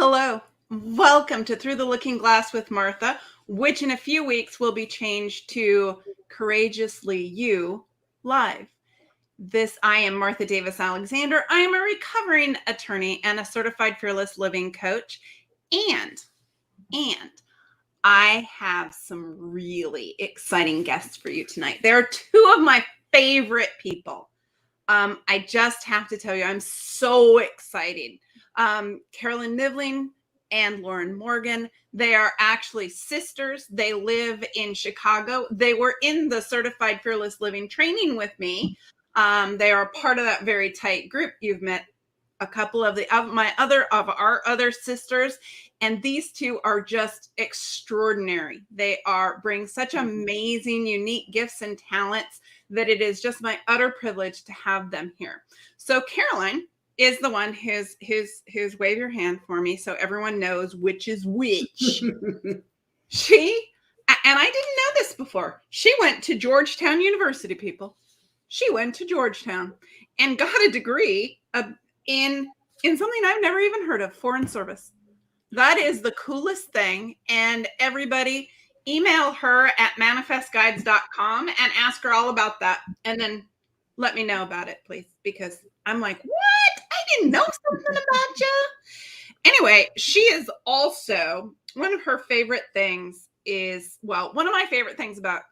Hello, welcome to Through the Looking Glass with Martha, which in a few weeks will be changed to Courageously You Live. I am Martha Davis Alexander. I am a recovering attorney and a certified fearless living coach. And I have some really exciting guests for you tonight. There are two of my favorite people. I just have to tell you, I'm so excited. Carolyn Nivling and Lauren Morgan. They are actually sisters. They live in Chicago. They were in the Certified Fearless Living training with me. They are part of that very tight group. You've met a couple of our other sisters, and these two are just extraordinary. They bring such amazing, unique gifts and talents that it is just my utter privilege to have them here. So Carolyn is the one who's wave your hand for me so everyone knows which is which. And I didn't know this before. She went to Georgetown University, people. She went to Georgetown and got a degree in something I've never even heard of, foreign service. That is the coolest thing. And everybody email her at manifestguides.com and ask her all about that. And then let me know about it, please, because I'm like, what? I didn't know something about you. Anyway, she is also one of her favorite things one of my favorite things about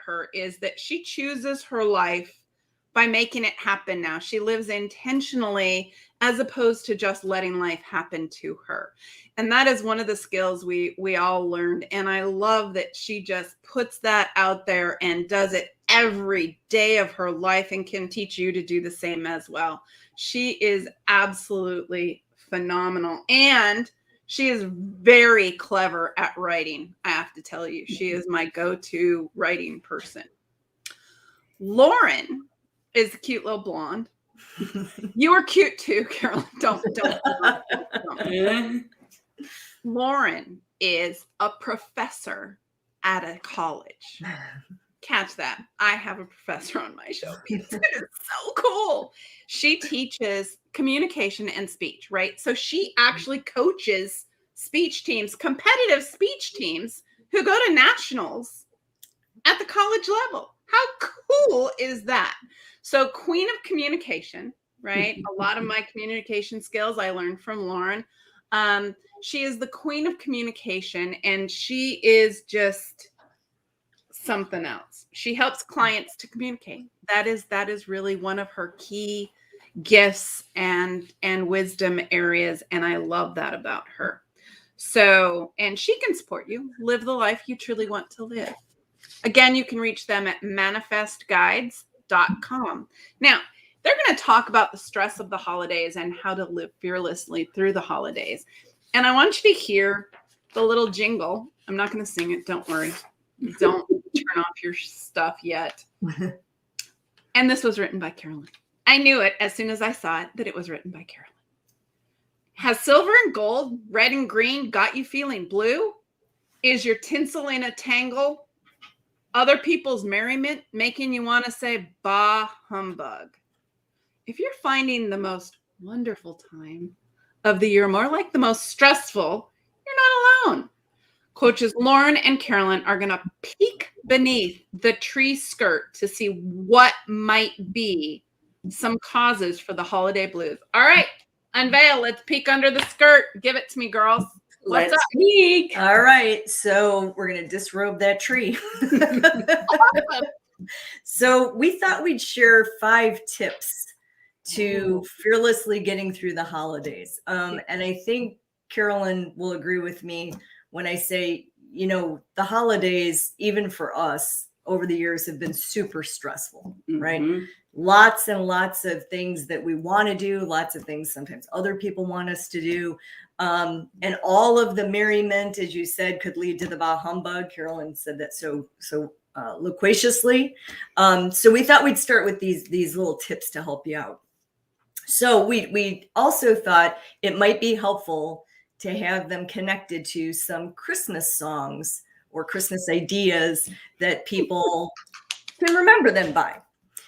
her is that she chooses her life by making it happen now. She lives intentionally as opposed to just letting life happen to her. And that is one of the skills we all learned. And I love that she just puts that out there and does it every day of her life and can teach you to do the same as well. She is absolutely phenomenal. And she is very clever at writing. I have to tell you, she is my go-to writing person. Lauren is a cute little blonde. You are cute too, Carolyn. Don't. Lauren is a professor at a college. Catch that. I have a professor on my show. It is so cool. She teaches communication and speech, right? So she actually coaches speech teams, competitive speech teams who go to nationals at the college level. How cool is that? So queen of communication, right? A lot of my communication skills I learned from Lauren. She is the queen of communication, and she is just something else. She helps clients to communicate. That is really one of her key gifts and wisdom areas, and I love that about her. So, and she can support you live the life you truly want to live. Again, you can reach them at manifestguides.com. Now, they're going to talk about the stress of the holidays and how to live fearlessly through the holidays. And I want you to hear the little jingle. I'm not going to sing it. Don't worry. Don't turn off your stuff yet. And this was written by Carolyn. I knew it as soon as I saw it that it was written by Carolyn. Has silver and gold, red and green got you feeling blue? Is your tinsel in a tangle? Other people's merriment making you want to say, bah humbug. If you're finding the most wonderful time of the year more like the most stressful, you're not alone. Coaches Lauren and Carolyn are going to peek beneath the tree skirt to see what might be some causes for the holiday blues. All right, unveil. Let's peek under the skirt. Give it to me, girls. What's up? Peek. All right, so we're going to disrobe that tree. So we thought we'd share 5 tips to fearlessly getting through the holidays. And I think Carolyn will agree with me when I say, the holidays, even for us over the years, have been super stressful, right? Lots and lots of things that we want to do, lots of things sometimes other people want us to do. And all of the merriment, as you said, could lead to the bah humbug. Carolyn said that so loquaciously. So we thought we'd start with these little tips to help you out. So we also thought it might be helpful to have them connected to some Christmas songs or Christmas ideas that people can remember them by.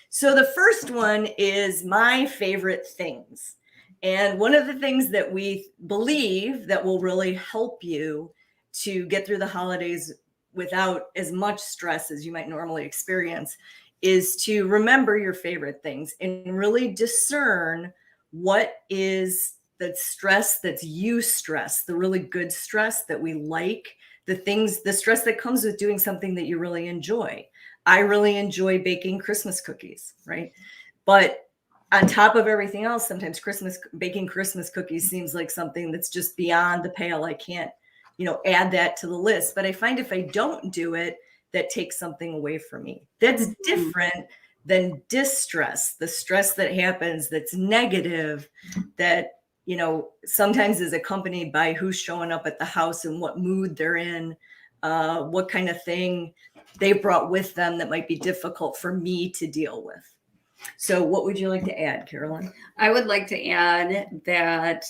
So the first one is My Favorite Things. And one of the things that we believe that will really help you to get through the holidays without as much stress as you might normally experience is to remember your favorite things and really discern what is the stress that's you stress, the really good stress that we like, the stress that comes with doing something that you really enjoy. I really enjoy baking Christmas cookies, right? But on top of everything else, sometimes baking Christmas cookies seems like something that's just beyond the pale. I can't, add that to the list. But I find if I don't do it, that takes something away from me. That's different than distress, the stress that happens that's negative, that, sometimes is accompanied by who's showing up at the house and what mood they're in, what kind of thing they brought with them that might be difficult for me to deal with. So what would you like to add, Carolyn? I would like to add that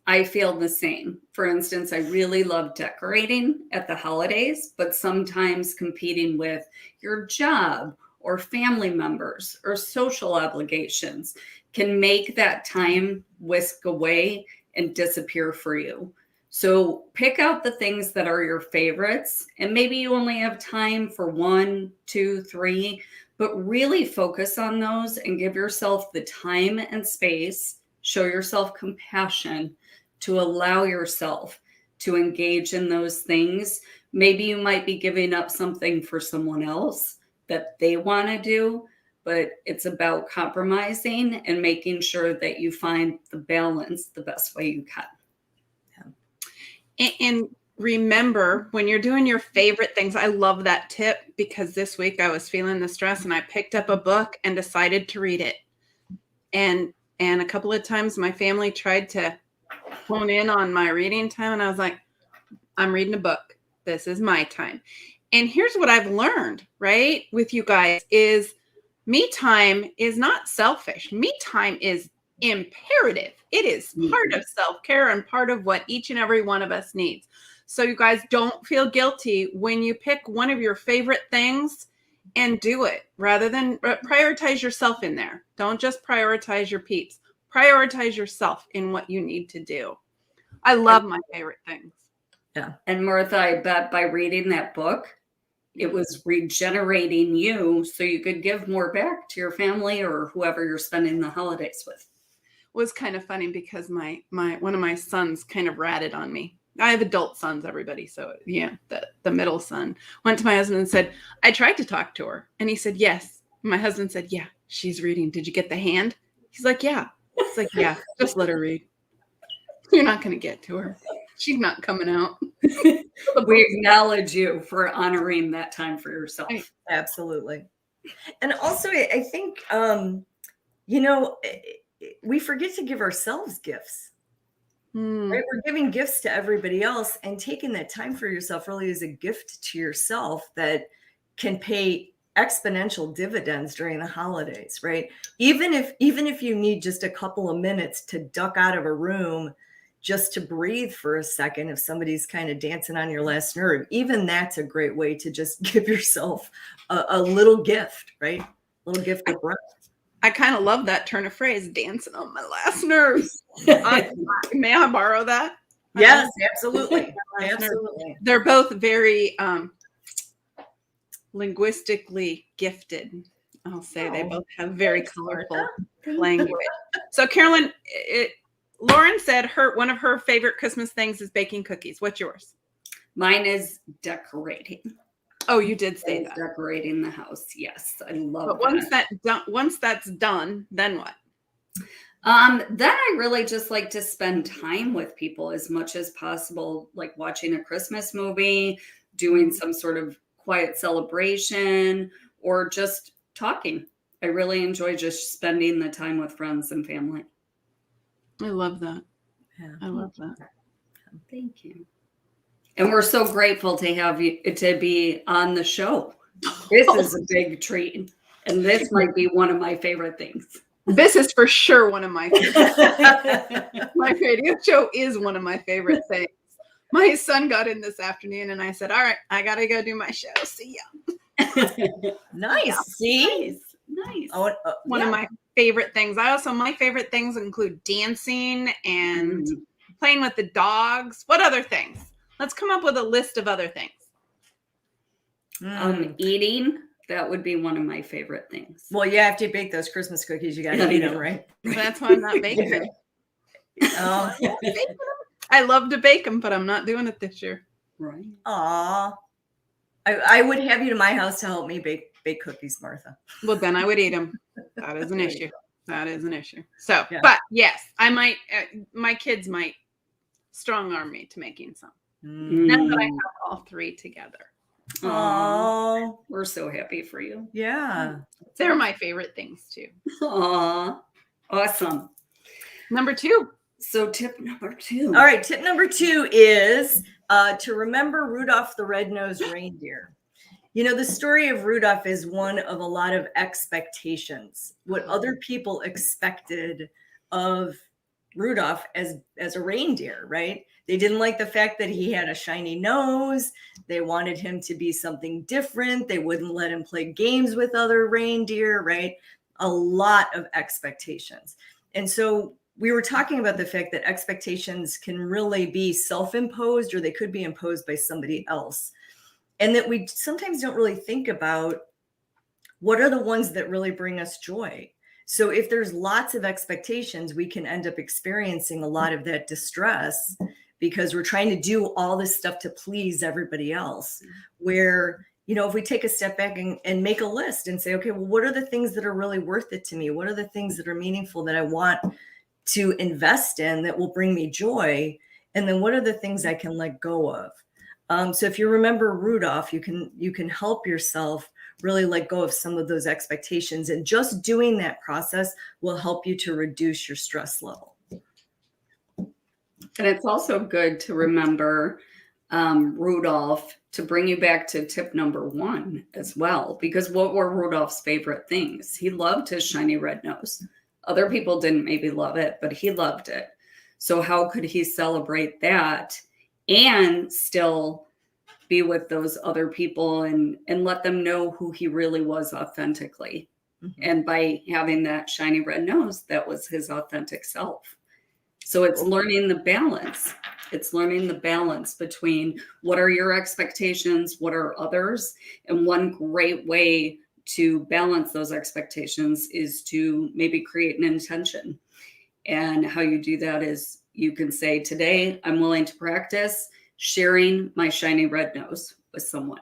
I feel the same. For instance, I really love decorating at the holidays, but sometimes competing with your job or family members or social obligations can make that time whisk away and disappear for you. So pick out the things that are your favorites, and maybe you only have time for 1, 2, 3, but really focus on those and give yourself the time and space, show yourself compassion to allow yourself to engage in those things. Maybe you might be giving up something for someone else that they want to do, but it's about compromising and making sure that you find the balance the best way you can. And remember, when you're doing your favorite things, I love that tip, because this week I was feeling the stress and I picked up a book and decided to read it. And a couple of times my family tried to hone in on my reading time, and I was like, I'm reading a book. This is my time. And here's what I've learned, right, with you guys is me time is not selfish. Me time is imperative. It is part of self-care and part of what each and every one of us needs. So you guys, don't feel guilty when you pick one of your favorite things and do it, rather than prioritize yourself in there. Don't just prioritize your peeps. Prioritize yourself in what you need to do. I love my favorite things. Yeah. And Martha, I bet by reading that book, it was regenerating you so you could give more back to your family or whoever you're spending the holidays with. It was kind of funny because my one of my sons kind of ratted on me. I have adult sons, everybody. So yeah, the middle son went to my husband and said, I tried to talk to her. And he said, yes. My husband said, yeah, she's reading. Did you get the hand? He's like, yeah. It's like, yeah, just let her read. You're not going to get to her. She's not coming out. We acknowledge you for honoring that time for yourself. Absolutely. And also, I think, we forget to give ourselves gifts. Right? We're giving gifts to everybody else, and taking that time for yourself really is a gift to yourself that can pay exponential dividends during the holidays, right? Even if you need just a couple of minutes to duck out of a room just to breathe for a second, if somebody's kind of dancing on your last nerve, even that's a great way to just give yourself a little gift, right? A little gift of breath. I kind of love that turn of phrase, dancing on my last nerves. May I borrow that? Yes, absolutely. Absolutely. They're both very linguistically gifted. I'll say they both have very colorful language. So Carolyn, Lauren said one of her favorite Christmas things is baking cookies. What's yours? Mine is decorating. Oh, you did say that. Decorating the house. Yes, I love But once that's done, then what? Then I really just like to spend time with people as much as possible, like watching a Christmas movie, doing some sort of quiet celebration, or just talking. I really enjoy just spending the time with friends and family. I love that. Yeah. I love that. Thank you. And we're so grateful to have you to be on the show. This is a big treat. And this might be one of my favorite things. This is for sure one of my favorites. My radio show is one of my favorite things. My son got in this afternoon and I said, all right, I got to go do my show. See ya. Nice. See? Nice. Oh, One of my favorite things. My favorite things include dancing and playing with the dogs. What other things? Let's come up with a list of other things. Eating. That would be one of my favorite things. Well, you have to bake those Christmas cookies. You got to eat them, right? That's why I'm not baking them. Oh. I love to bake them, but I'm not doing it this year. Right. Aw. I would have you to my house to help me bake cookies, Martha. Well, then I would eat them. That is an issue. That is an issue. So, Yeah. but yes, I might, my kids might strong arm me to making some. Now that I have all three together. Oh, we're so happy for you. Yeah. They're my favorite things too. Aw, awesome. Number 2. So tip number 2. All right. Tip number 2 is to remember Rudolph the Red-Nosed Reindeer. You know, the story of Rudolph is one of a lot of expectations. What other people expected of Rudolph as a reindeer, right? They didn't like the fact that he had a shiny nose. They wanted him to be something different. They wouldn't let him play games with other reindeer, right? A lot of expectations. And so we were talking about the fact that expectations can really be self-imposed, or they could be imposed by somebody else. And that we sometimes don't really think about what are the ones that really bring us joy. So if there's lots of expectations, we can end up experiencing a lot of that distress because we're trying to do all this stuff to please everybody else. Where, you know, if we take a step back and make a list and say, okay, well, what are the things that are really worth it to me? What are the things that are meaningful that I want to invest in that will bring me joy? And then what are the things I can let go of? So if you remember Rudolph, you can help yourself really let go of some of those expectations. And just doing that process will help you to reduce your stress level. And it's also good to remember Rudolph, to bring you back to tip number 1 as well, because what were Rudolph's favorite things? He loved his shiny red nose. Other people didn't maybe love it, but he loved it. So how could he celebrate that and still be with those other people and let them know who he really was authentically? Mm-hmm. And by having that shiny red nose, that was his authentic self. So it's learning the balance. It's learning the balance between what are your expectations, what are others. And one great way to balance those expectations is to maybe create an intention. And how you do that is you can say, today I'm willing to practice sharing my shiny red nose with someone.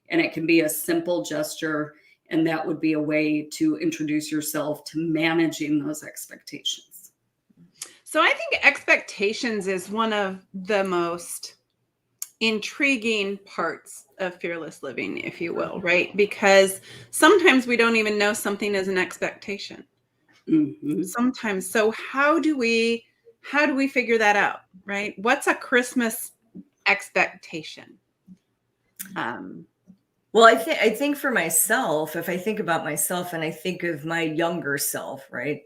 And it can be a simple gesture. And that would be a way to introduce yourself to managing those expectations. So I think expectations is one of the most intriguing parts of fearless living, if you will, right? Because sometimes we don't even know something is an expectation. Mm-hmm. Sometimes. So how do we figure that out, right? What's a Christmas expectation? Well, I think for myself, if I think about myself and I think of my younger self, right?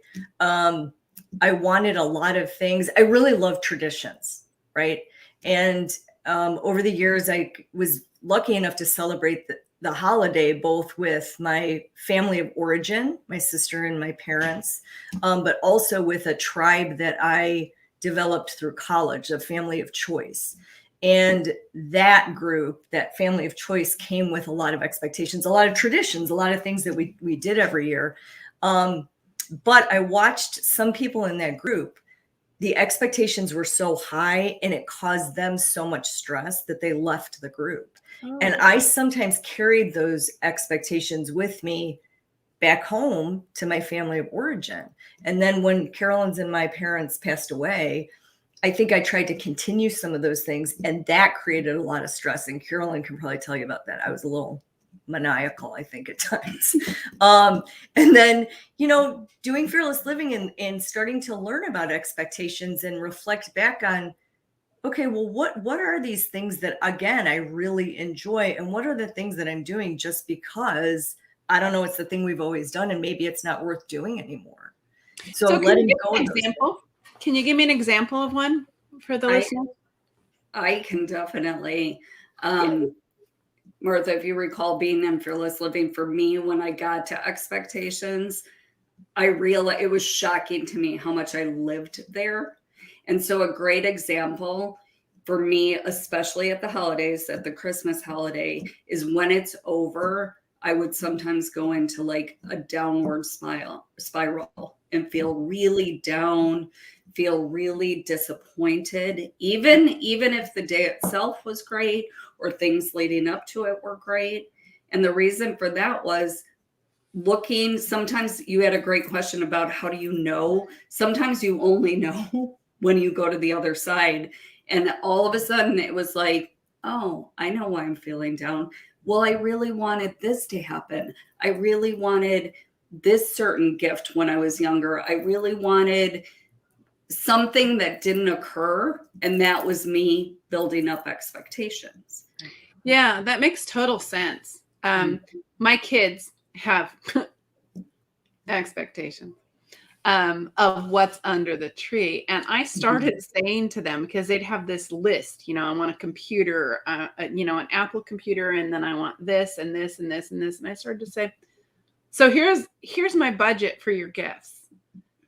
I wanted a lot of things. I really love traditions, right? And over the years, I was lucky enough to celebrate the holiday, both with my family of origin, my sister and my parents, but also with a tribe that I developed through college, a family of choice. And that group, that family of choice, came with a lot of expectations, a lot of traditions, a lot of things that we did every year. But I watched some people in that group, the expectations were so high and it caused them so much stress that they left the group. Oh. And I sometimes carried those expectations with me back home to my family of origin. And then when Carolyn's and my parents passed away, I think I tried to continue some of those things, and that created a lot of stress. And Carolyn can probably tell you about that. I was a little maniacal, I think, at times. And then, you know, doing fearless living and starting to learn about expectations and reflect back on, okay, well, what are these things that, again, I really enjoy? And what are the things that I'm doing just because I don't know, it's the thing we've always done and maybe it's not worth doing anymore. So letting go of those. Can you give me an example of one for the listener? I can definitely. Martha, if you recall being in fearless living, for me, when I got to expectations, I realized it was shocking to me how much I lived there. And so a great example for me, especially at the holidays, at the Christmas holiday, is when it's over, I would sometimes go into like a downward spiral and feel really down, feel really disappointed, even if the day itself was great or things leading up to it were great. And the reason for that was looking, sometimes you had a great question about how do you know? Sometimes you only know when you go to the other side. And all of a sudden it was like, oh, I know why I'm feeling down. Well, I really wanted this to happen. I really wanted this certain gift when I was younger. I really wanted something that didn't occur. And that was me building up expectations. Yeah, that makes total sense. My kids have expectations of what's under the tree. And I started saying to them, because they'd have this list, I want a computer, an Apple computer, and then I want this and this and this and this. And I started to say, so here's my budget for your gifts.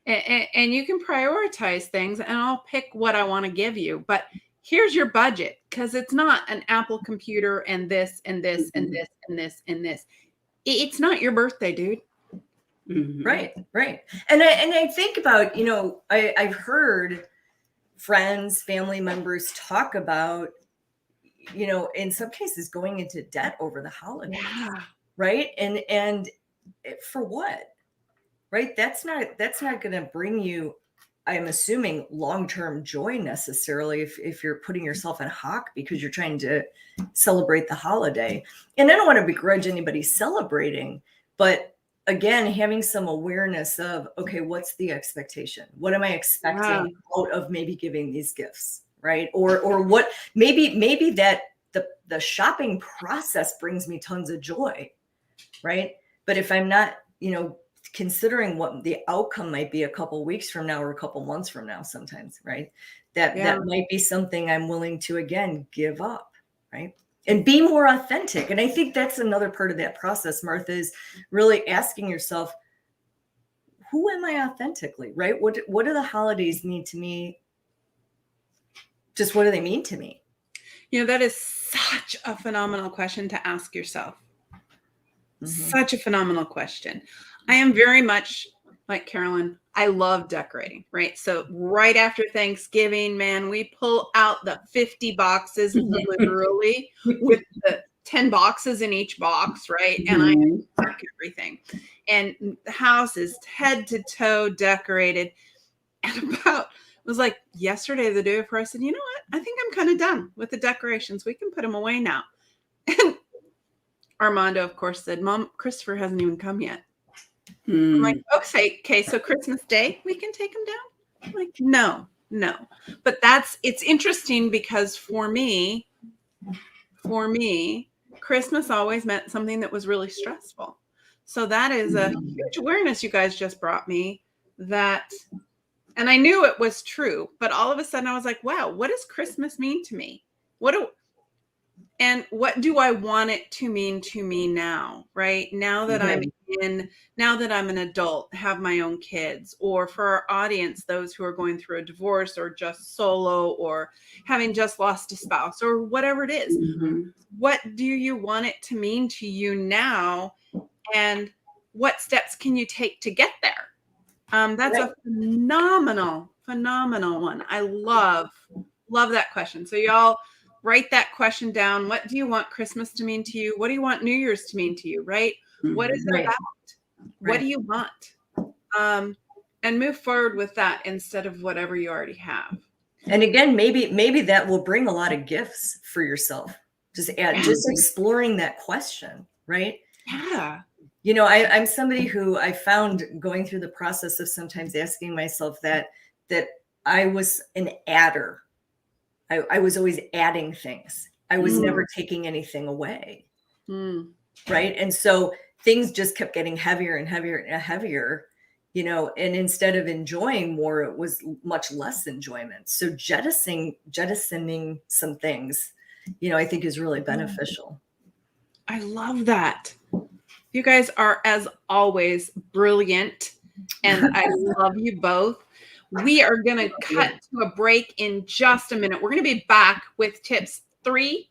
And you can prioritize things and I'll pick what I want to give you. But here's your budget, because it's not an Apple computer and this and this and this and this and this. It's not your birthday, dude. Right. And I think about, I've heard friends, family members talk about, in some cases going into debt over the holidays. Yeah. Right. And for what? Right. That's not going to bring you, I'm assuming, long-term joy necessarily if you're putting yourself in hock because you're trying to celebrate the holiday. And I don't want to begrudge anybody celebrating, but again, having some awareness of, okay, what's the expectation? What am I expecting out of maybe giving these gifts, right? Or what maybe that the shopping process brings me tons of joy, right? But if I'm not, considering what the outcome might be a couple weeks from now or a couple months from now, sometimes, right? That might be something I'm willing to, again, give up, right? And be more authentic. And I think that's another part of that process, Martha, is really asking yourself, who am I authentically, right? What do the holidays mean to me? Just what do they mean to me? That is such a phenomenal question to ask yourself. Such a phenomenal question. I am very much like Carolyn. I love decorating, right? So right after Thanksgiving, man, we pull out the 50 boxes literally with the 10 boxes in each box, right? And I mark everything. And the house is head to toe decorated. And it was like yesterday, the day before, I said, you know what? I think I'm kind of done with the decorations. We can put them away now. And Armando, of course, said, Mom, Christopher hasn't even come yet. I'm like, okay, so Christmas Day, we can take them down? I'm like, no. But it's interesting because for me, Christmas always meant something that was really stressful. So that is a huge awareness you guys just brought me that, and I knew it was true, but all of a sudden I was like, wow, what does Christmas mean to me? What do I want it to mean to me now, right? Now that I'm an adult, have my own kids, or for our audience, those who are going through a divorce or just solo or having just lost a spouse or whatever it is. What do you want it to mean to you now? And what steps can you take to get there? That's a phenomenal one. I love that question. So y'all, write that question down. What do you want Christmas to mean to you? What do you want New Year's to mean to you, right? What is it about? What do you want? And move forward with that instead of whatever you already have. And again, maybe that will bring a lot of gifts for yourself. Just exploring that question, right? Yeah. I'm somebody who I found going through the process of sometimes asking myself that I was an adder. I was always adding things. I was never taking anything away. Right. And so things just kept getting heavier and heavier and heavier, and instead of enjoying more, it was much less enjoyment. So jettisoning some things, I think is really beneficial. I love that. You guys are, as always, brilliant. And I love you both. We are going to cut to a break in just a minute. We're going to be back with tips 3,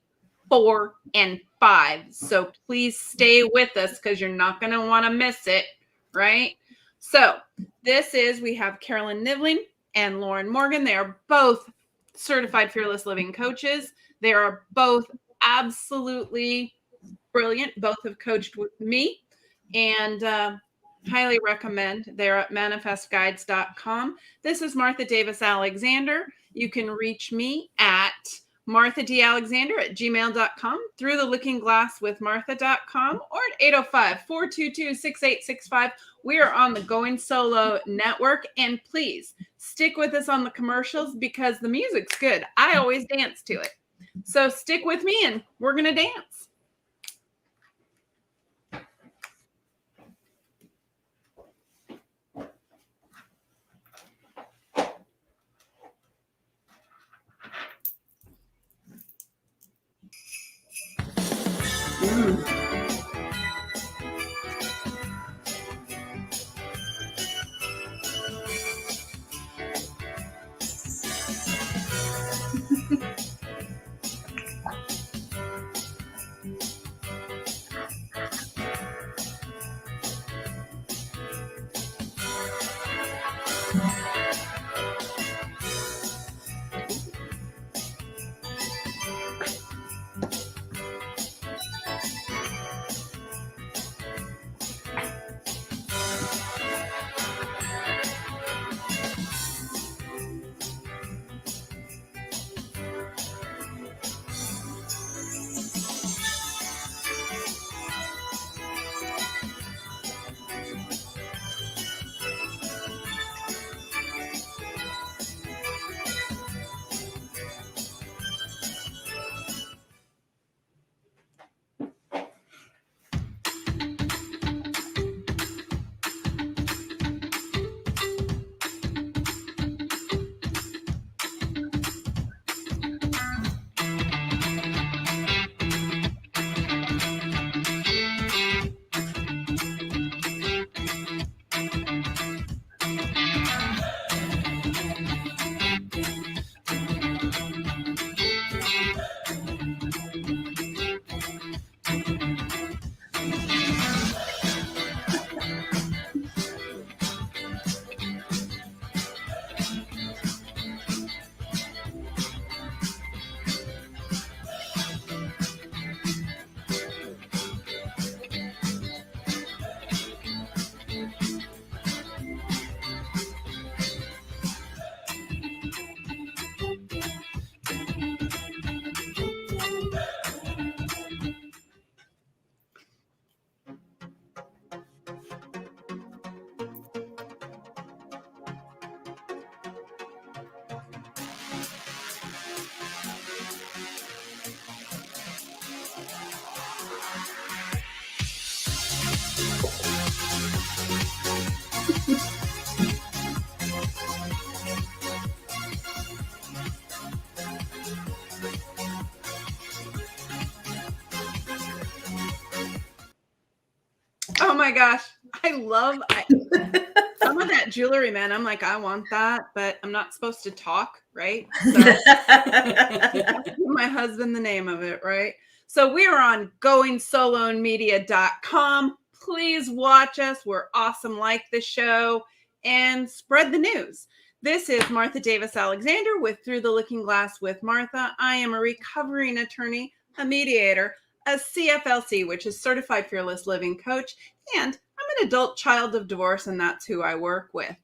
4, and 5. So please stay with us because you're not going to want to miss it, right? So we have Carolyn Nivling and Lauren Morgan. They are both certified fearless living coaches. They are both absolutely brilliant. Both have coached with me and highly recommend. They're at manifestguides.com. This is Martha Davis Alexander. You can reach me at marthadalexander@gmail.com, through the looking glass with martha.com, or at 805-422-6865. We are on the Going Solo Network, and please stick with us on the commercials because the music's good. I always dance to it. So stick with me and we're going to dance. Oh my gosh. I'm with that jewelry, man. I'm like, I want that, but I'm not supposed to talk, right? So give my husband the name of it, right? So we are on goingsolomedia.com. Please watch us. We're awesome. Like the show and spread the news. This is Martha Davis Alexander with Through the Looking Glass with Martha. I am a recovering attorney, a mediator, a CFLC, which is Certified Fearless Living Coach, and I'm an adult child of divorce, and that's who I work with.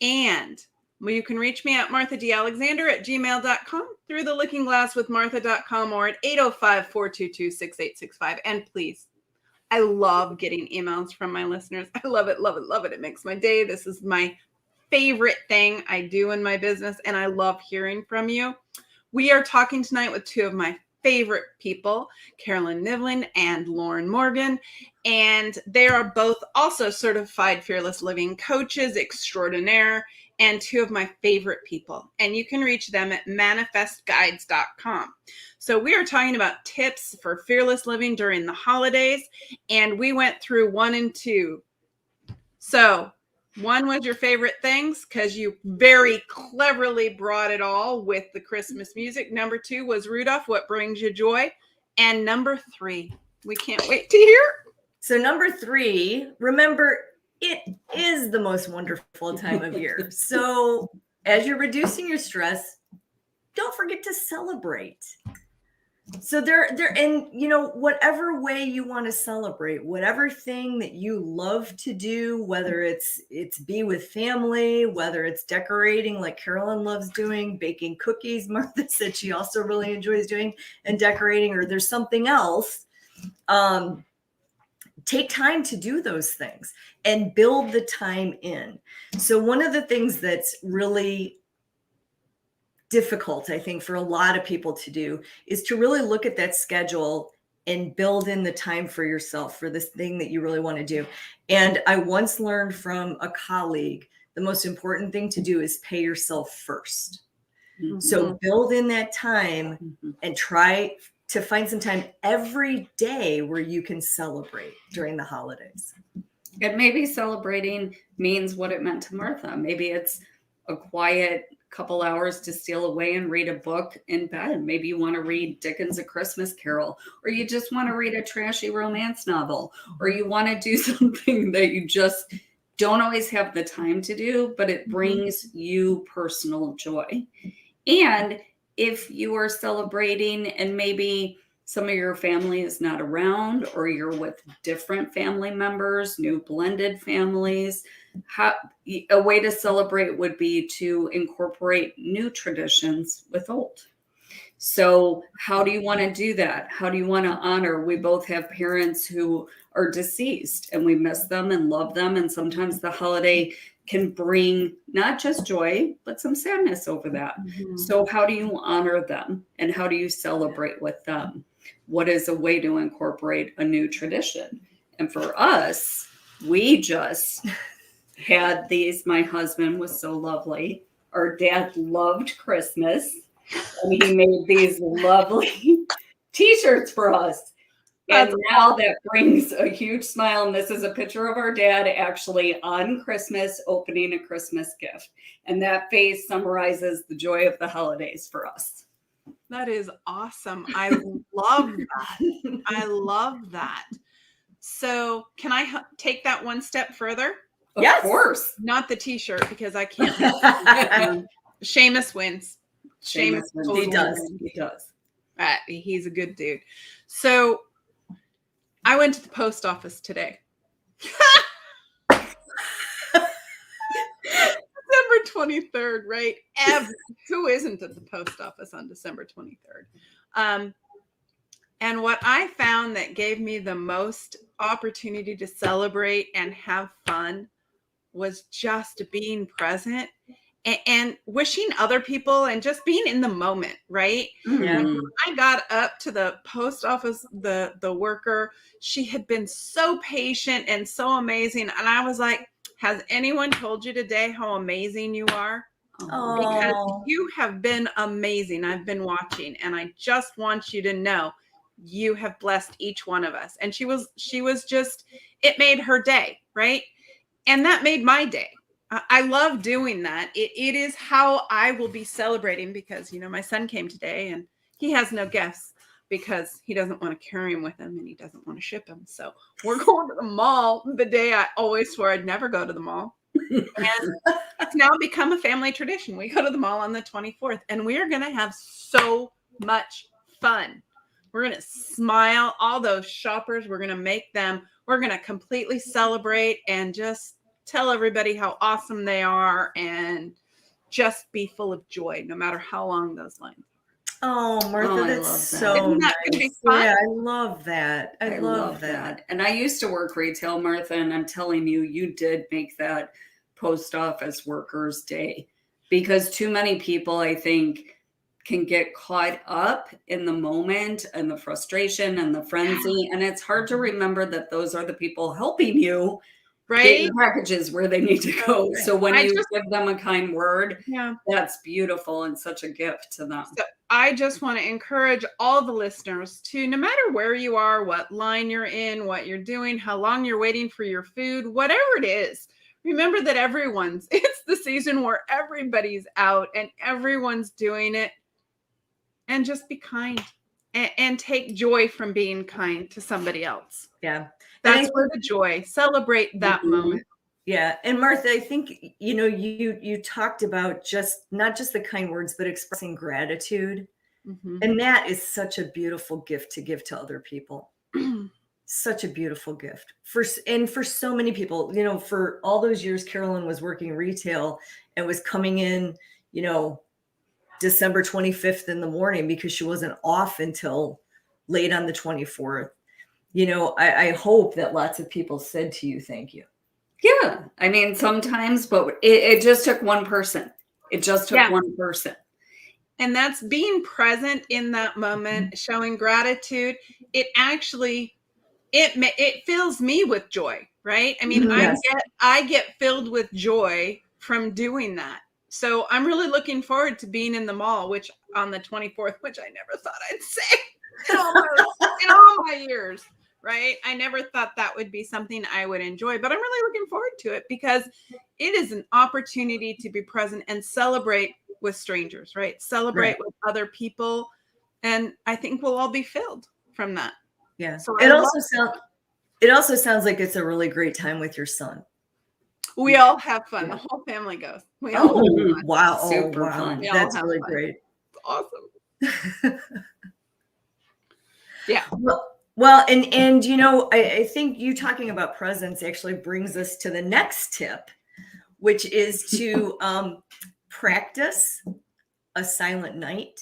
And you can reach me at marthadalexander@gmail.com, through the looking glass with martha.com, or at 805-422-6865. And please, I love getting emails from my listeners. I love it, love it, love it. It makes my day. This is my favorite thing I do in my business, and I love hearing from you. We are talking tonight with two of my favorite people, Carolyn Nivling and Lauren Morgan, and they are both also certified fearless living coaches extraordinaire and two of my favorite people. And you can reach them at manifestguides.com. So we are talking about tips for fearless living during the holidays, and we went through 1 and 2. So One was your favorite things because you very cleverly brought it all with the Christmas music. Number 2 was Rudolph, what brings you joy? And number 3, we can't wait to hear. So number 3, remember, it is the most wonderful time of year. So as you're reducing your stress, don't forget to celebrate. So and whatever way you want to celebrate, whatever thing that you love to do, whether it's be with family, whether it's decorating like Carolyn loves doing, baking cookies, Martha said she also really enjoys doing, and decorating, or there's something else, take time to do those things and build the time in. So one of the things that's really difficult, I think, for a lot of people to do is to really look at that schedule and build in the time for yourself for this thing that you really want to do. And I once learned from a colleague, the most important thing to do is pay yourself first. Mm-hmm. So build in that time and try to find some time every day where you can celebrate during the holidays. And maybe celebrating means what it meant to Martha. Maybe it's a quiet couple hours to steal away and read a book in bed. Maybe you want to read Dickens' A Christmas Carol, or you just want to read a trashy romance novel, or you want to do something that you just don't always have the time to do, but it brings you personal joy. And if you are celebrating and maybe some of your family is not around, or you're with different family members, new blended families, a way to celebrate would be to incorporate new traditions with old. So how do you want to do that? How do you want to honor? We both have parents who are deceased and we miss them and love them. And sometimes the holiday can bring not just joy, but some sadness over that. Mm-hmm. So how do you honor them and how do you celebrate with them? What is a way to incorporate a new tradition? And for us, we just had these. My husband was so lovely. Our dad loved Christmas. And he made these lovely t-shirts for us. And now that brings a huge smile. And this is a picture of our dad actually on Christmas opening a Christmas gift. And that face summarizes the joy of the holidays for us. That is awesome. I love that. I love that. So can I take that one step further? Yes. Of course. Not the t-shirt because I can't. Seamus wins. Seamus totally he does. Wins. He does. He's a good dude. So I went to the post office today. December 23rd, right? Who isn't at the post office on December 23rd? And what I found that gave me the most opportunity to celebrate and have fun was just being present and wishing other people and just being in the moment, right? Yeah. When I got up to the post office, the worker, she had been so patient and so amazing. And I was like, has anyone told you today how amazing you are? Aww. Because you have been amazing. I've been watching and I just want you to know you have blessed each one of us. And she was just, it made her day, right? And that made my day. I love doing that. It is how I will be celebrating because, my son came today and he has no gifts because he doesn't want to carry him with him and he doesn't want to ship him. So we're going to the mall the day I always swore I'd never go to the mall. And it's now become a family tradition. We go to the mall on the 24th and we are going to have so much fun. We're going to smile all those shoppers. We're going to completely celebrate and just tell everybody how awesome they are and just be full of joy, no matter how long those lines are. Oh, Martha, that's so Isn't that nice. Gonna be fun? Yeah, I love that. I love that. And I used to work retail, Martha, and I'm telling you, you did make that post office workers' day because too many people, I think, can get caught up in the moment and the frustration and the frenzy. And it's hard to remember that those are the people helping you get your packages where they need to go. So when you give them a kind word, that's beautiful and such a gift to them. So I just want to encourage all the listeners to, no matter where you are, what line you're in, what you're doing, how long you're waiting for your food, whatever it is, remember that it's the season where everybody's out and everyone's doing it. And just be kind and take joy from being kind to somebody else. Yeah. That's where the joy, celebrate that moment. Yeah. And Martha, I think, you talked about not just the kind words, but expressing gratitude. Mm-hmm. And that is such a beautiful gift to give to other people. Such a beautiful gift for so many people. For all those years, Carolyn was working retail and was coming in, December 25th in the morning because she wasn't off until late on the 24th. I hope that lots of people said to you, thank you. Yeah. I mean, sometimes, but it just took one person. It just took one person. And that's being present in that moment, showing gratitude. It actually, it fills me with joy, right? I mean, yes. I get filled with joy from doing that. So I'm really looking forward to being in the mall, which on the 24th, which I never thought I'd say in all my years, right? I never thought that would be something I would enjoy, but I'm really looking forward to it because it is an opportunity to be present and celebrate with strangers, right? Celebrate with other people. And I think we'll all be filled from that. Yeah. So it also sounds like it's a really great time with your son. We all have fun. The whole family goes. Wow. Super fun. That's really great. It's awesome. Yeah. Well, and I think you talking about presence actually brings us to the next tip, which is to practice a silent night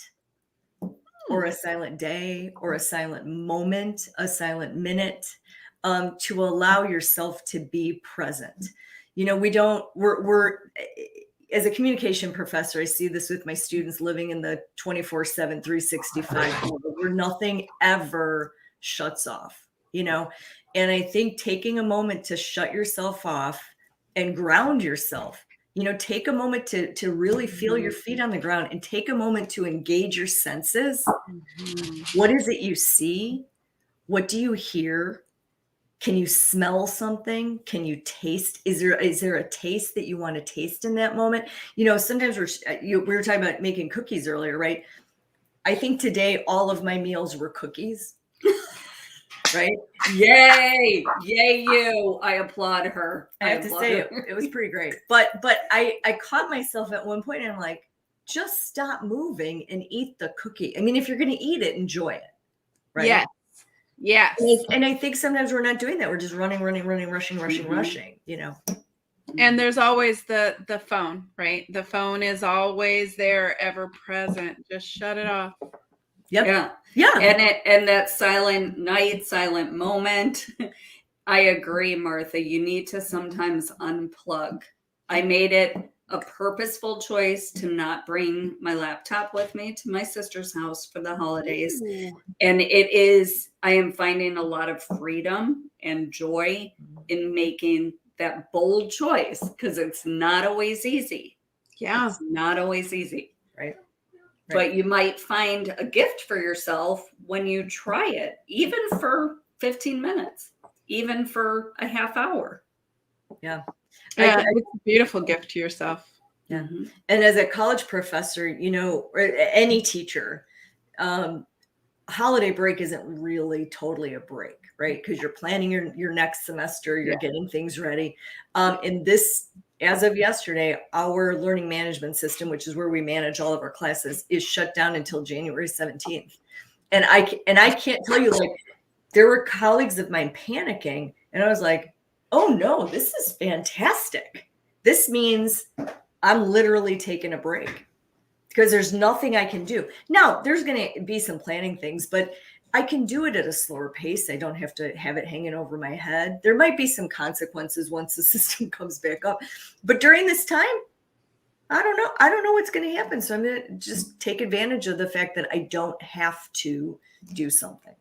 or a silent day or a silent moment, a silent minute, to allow yourself to be present. We're as a communication professor, I see this with my students living in the 24/7, 365 world where nothing ever shuts off, and I think taking a moment to shut yourself off and ground yourself, take a moment to really feel your feet on the ground and take a moment to engage your senses. Mm-hmm. What is it you see? What do you hear? Can you smell something? Can you taste? Is there a taste that you want to taste in that moment? Sometimes we were talking about making cookies earlier, right? I think today all of my meals were cookies, right? Yay you. I applaud her. I have to say it was pretty great. But I caught myself at one point and I'm like, just stop moving and eat the cookie. I mean, if you're going to eat it, enjoy it, right? Yeah. Yes. And I think sometimes we're not doing that. We're just running, rushing, And there's always the phone, right? The phone is always there, ever present. Just shut it off. Yep. Yeah. And that silent night, silent moment. I agree, Martha. You need to sometimes unplug. I made it a purposeful choice to not bring my laptop with me to my sister's house for the holidays. Ooh. And I am finding a lot of freedom and joy in making that bold choice because it's not always easy. Yeah. It's not always easy. Right. But you might find a gift for yourself when you try it, even for 15 minutes, even for a half hour. Yeah. Yeah, it's a beautiful gift to yourself. Yeah. Mm-hmm. And as a college professor, or any teacher, holiday break isn't really totally a break, right? Because you're planning your next semester, you're getting things ready. And this, as of yesterday, our learning management system, which is where we manage all of our classes, is shut down until January 17th. And I can't tell you, there were colleagues of mine panicking, and I was like, oh no, this is fantastic. This means I'm literally taking a break because there's nothing I can do. Now, there's going to be some planning things, but I can do it at a slower pace. I don't have to have it hanging over my head. There might be some consequences once the system comes back up. But during this time, I don't know. I don't know what's going to happen. So I'm going to just take advantage of the fact that I don't have to do something.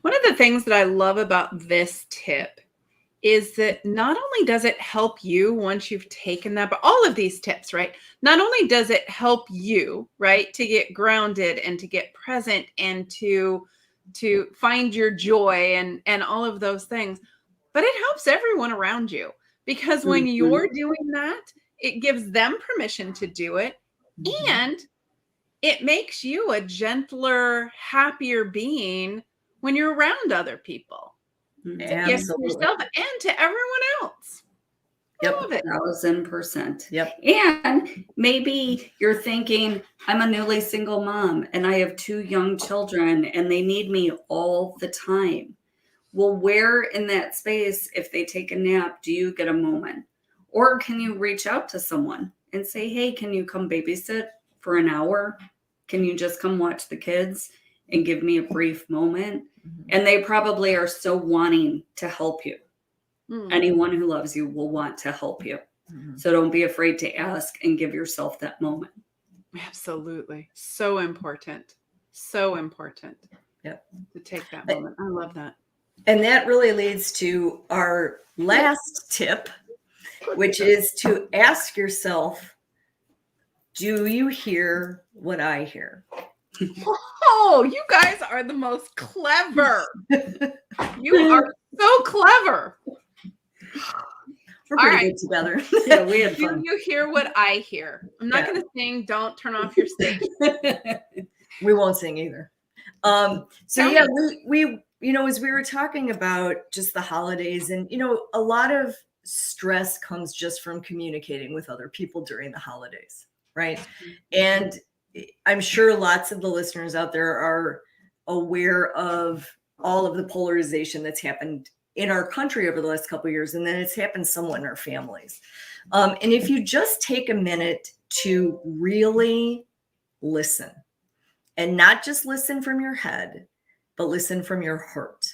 One of the things that I love about this tip is that not only does it help you once you've taken that, but all of these tips, right? Not only does it help you, right, to get grounded and to get present and to find your joy and all of those things, but it helps everyone around you because when you're doing that, it gives them permission to do it. And it makes you a gentler, happier being when you're around other people. Yes, to yourself and to everyone else. Yep. Love it. 1,000%. Yep. And maybe you're thinking, I'm a newly single mom and I have 2 young children and they need me all the time. Well, where in that space, if they take a nap, do you get a moment? Or can you reach out to someone and say, hey, can you come babysit for an hour? Can you just come watch the kids and give me a brief moment? And they probably are so wanting to help you. Anyone who loves you will want to help you. So don't be afraid to ask and give yourself that moment. Absolutely. So important. So important. Yep. To take that moment. I love that. And that really leads to our last tip, which is to ask yourself, do you hear what I hear? Oh, you guys are the most clever. You are so clever. We're pretty good together. Yeah, we had Do fun. you hear what I hear? I'm not going to sing. Don't turn off your station. We won't sing either. So yeah, we as we were talking about just the holidays, and a lot of stress comes just from communicating with other people during the holidays, right? And I'm sure lots of the listeners out there are aware of all of the polarization that's happened in our country over the last couple of years, and then it's happened somewhat in our families. And if you just take a minute to really listen, and not just listen from your head, but listen from your heart,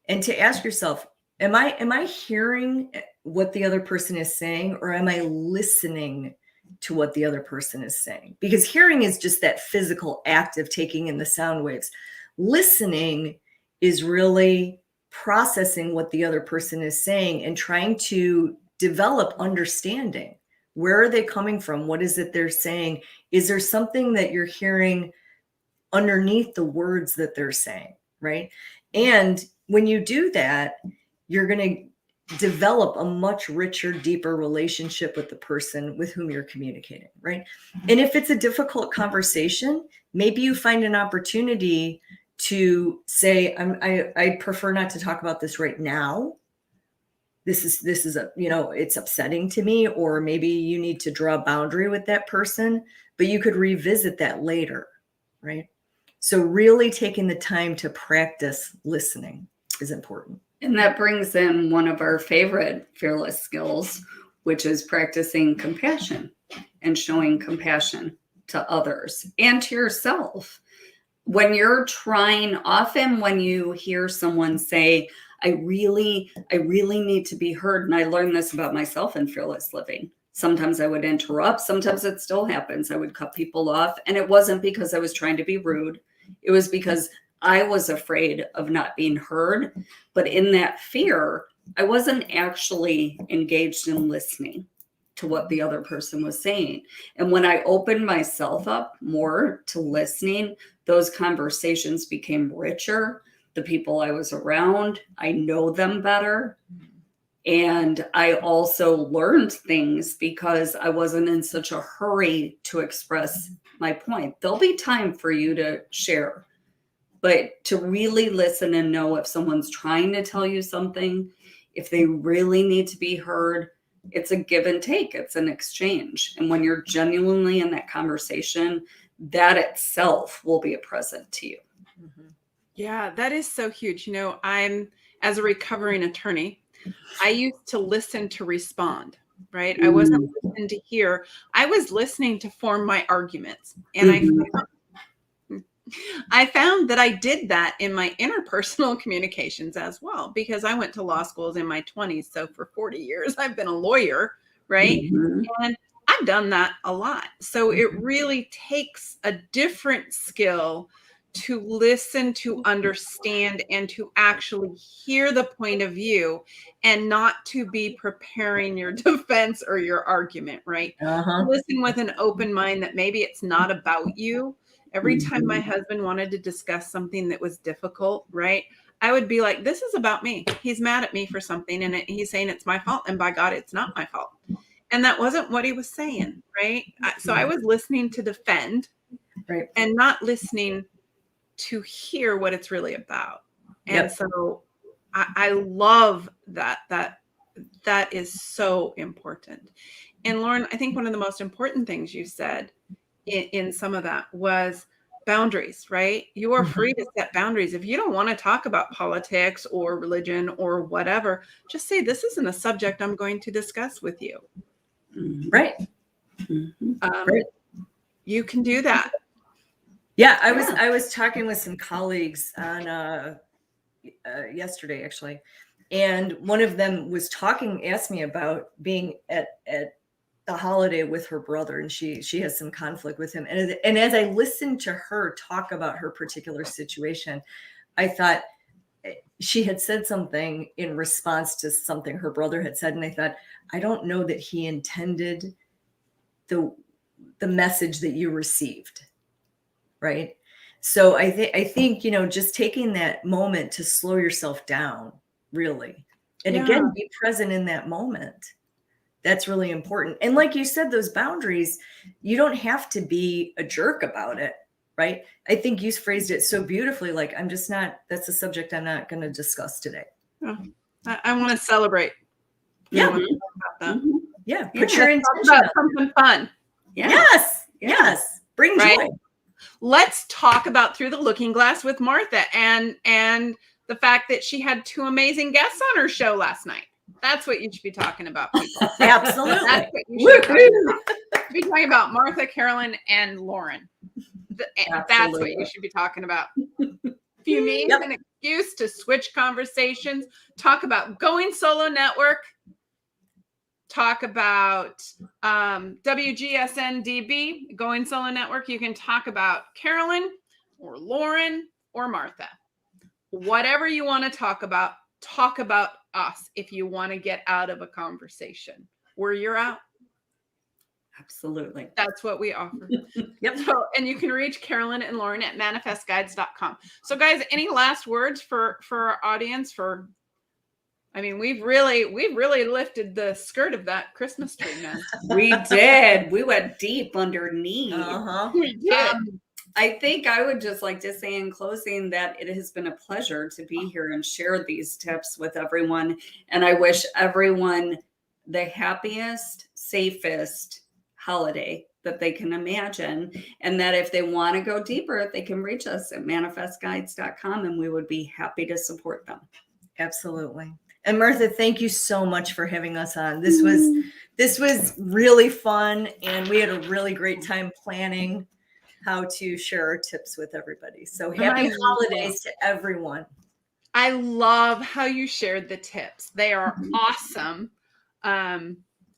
and to ask yourself, am I hearing what the other person is saying, or am I listening to what the other person is saying? Because hearing is just that physical act of taking in the sound waves. Listening is really processing what the other person is saying and trying to develop understanding. Where are they coming from? What is it they're saying? Is there something that you're hearing underneath the words that they're saying, right? And when you do that, you're going to develop a much richer, deeper relationship with the person with whom you're communicating, right? And if it's a difficult conversation, maybe you find an opportunity to say, I prefer not to talk about this right now. This is it's upsetting to me, or maybe you need to draw a boundary with that person, but you could revisit that later, right? So really taking the time to practice listening is important. And that brings in one of our favorite fearless skills, which is practicing compassion and showing compassion to others and to yourself. When you're trying, often when you hear someone say, I really need to be heard. And I learned this about myself in fearless living. Sometimes I would interrupt. Sometimes it still happens. I would cut people off. And it wasn't because I was trying to be rude. It was because I was afraid of not being heard. But in that fear, I wasn't actually engaged in listening to what the other person was saying. And when I opened myself up more to listening, those conversations became richer. The people I was around, I know them better. And I also learned things because I wasn't in such a hurry to express my point. There'll be time for you to share, but to really listen and know if someone's trying to tell you something, if they really need to be heard, it's a give and take. It's an exchange. And when you're genuinely in that conversation, that itself will be a present to you. Mm-hmm. Yeah, that is so huge. I'm, as a recovering attorney, I used to listen to respond, right? I wasn't listening to hear. I was listening to form my arguments. And I found that I did that in my interpersonal communications as well, because I went to law schools in my 20s. So for 40 years, I've been a lawyer, right? And I've done that a lot. So it really takes a different skill to listen, to understand, and to actually hear the point of view, and not to be preparing your defense or your argument, right? Listen with an open mind that maybe it's not about you. Every time my husband wanted to discuss something that was difficult, right, I would be like, this is about me. He's mad at me for something, and he's saying it's my fault. And by God, it's not my fault. And that wasn't what he was saying, right? So I was listening to defend, Right. and not listening to hear what it's really about. And so I love that. That is so important. And Lauren, I think one of the most important things you said in some of that was boundaries, right? You are free to set boundaries. If you don't want to talk about politics or religion or whatever, just say, this isn't a subject I'm going to discuss with you. Right. Right. You can do that. Yeah, I was talking with some colleagues on yesterday, actually, and one of them was asked me about being at the holiday with her brother, and she has some conflict with him. And as I listened to her talk about her particular situation, I thought she had said something in response to something her brother had said, and I thought, I don't know that he intended the message that you received, right? So I think just taking that moment to slow yourself down, really, and again, be present in that moment. That's really important. And like you said, those boundaries, you don't have to be a jerk about it, right? I think you phrased it so beautifully, like, that's a subject I'm not going to discuss today. Oh, I want to celebrate. Yeah. Yeah. Put your intention about something fun. Yeah. Yes. Bring joy. Let's talk about Through the Looking Glass with Martha and the fact that she had 2 amazing guests on her show last night. That's what you should be talking about, people. Absolutely. That's what you should be talking about. Martha, Carolyn, and Lauren. That's what you should be talking about. If you need an excuse to switch conversations, talk about Going Solo Network, talk about WGSN-DB, Going Solo Network. You can talk about Carolyn or Lauren or Martha. Whatever you want to talk about us if you want to get out of a conversation where you're out. Absolutely. That's what we offer. So, and you can reach Carolyn and Lauren at manifestguides.com. So guys, any last words for our audience? We've really lifted the skirt of that Christmas tree, man. We did. We went deep underneath. We did. I think I would just like to say in closing that it has been a pleasure to be here and share these tips with everyone. And I wish everyone the happiest, safest holiday that they can imagine. And that if they want to go deeper, they can reach us at manifestguides.com, and we would be happy to support them. Absolutely. And Martha, thank you so much for having us on. This was really fun, and we had a really great time planning how to share our tips with everybody. So happy holidays to everyone. I love how you shared the tips. They are awesome.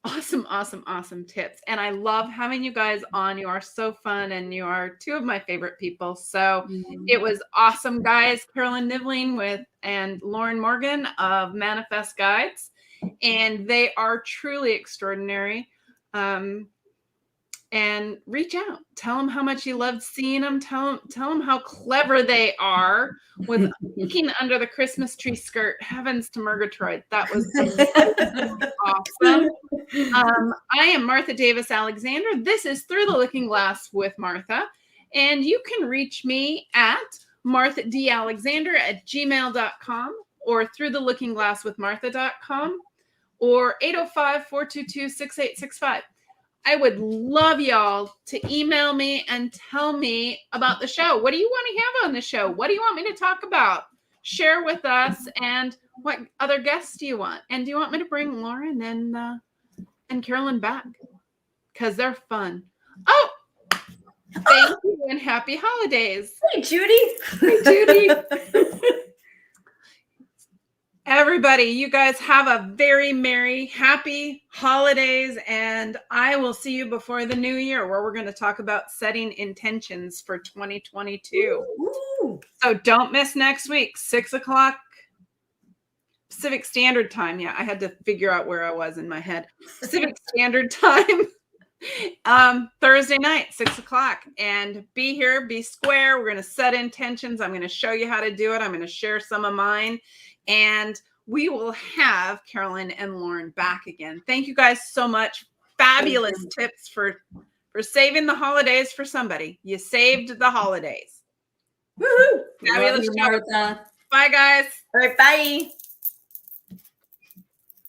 Awesome tips. And I love having you guys on. You are so fun, and you are 2 of my favorite people. So it was awesome, guys. Carolyn Nivling and Lauren Morgan of Manifest Guides. And they are truly extraordinary. And reach out. Tell them how much you loved seeing them. Tell them how clever they are with looking under the Christmas tree skirt. Heavens to Murgatroyd. That was awesome. I am Martha Davis Alexander. This is Through the Looking Glass with Martha. And you can reach me at marthadalexander@gmail.com or throughtheLookingGlassWithMartha.com or 805-422-6865. I would love y'all to email me and tell me about the show. What do you want to have on the show? What do you want me to talk about? Share with us. And what other guests do you want? And do you want me to bring Lauren and Carolyn back? Because they're fun. Oh, thank you and happy holidays. Hey, Judy. Hey, Judy. Everybody, you guys have a very merry, happy holidays, and I will see you before the new year, where we're going to talk about setting intentions for 2022. Ooh. So don't miss next week, 6:00 Pacific Standard Time. Yeah, I had to figure out where I was in my head. Pacific Standard Time. Thursday night, 6:00, and be here, be square. We're going to set intentions. I'm going to show you how to do it. I'm going to share some of mine, and we will have Carolyn and Lauren back again. Thank you guys so much. Fabulous tips for saving the holidays for somebody. You saved the holidays. Woohoo! Fabulous Love you, show. Martha. Bye, guys. All right, bye.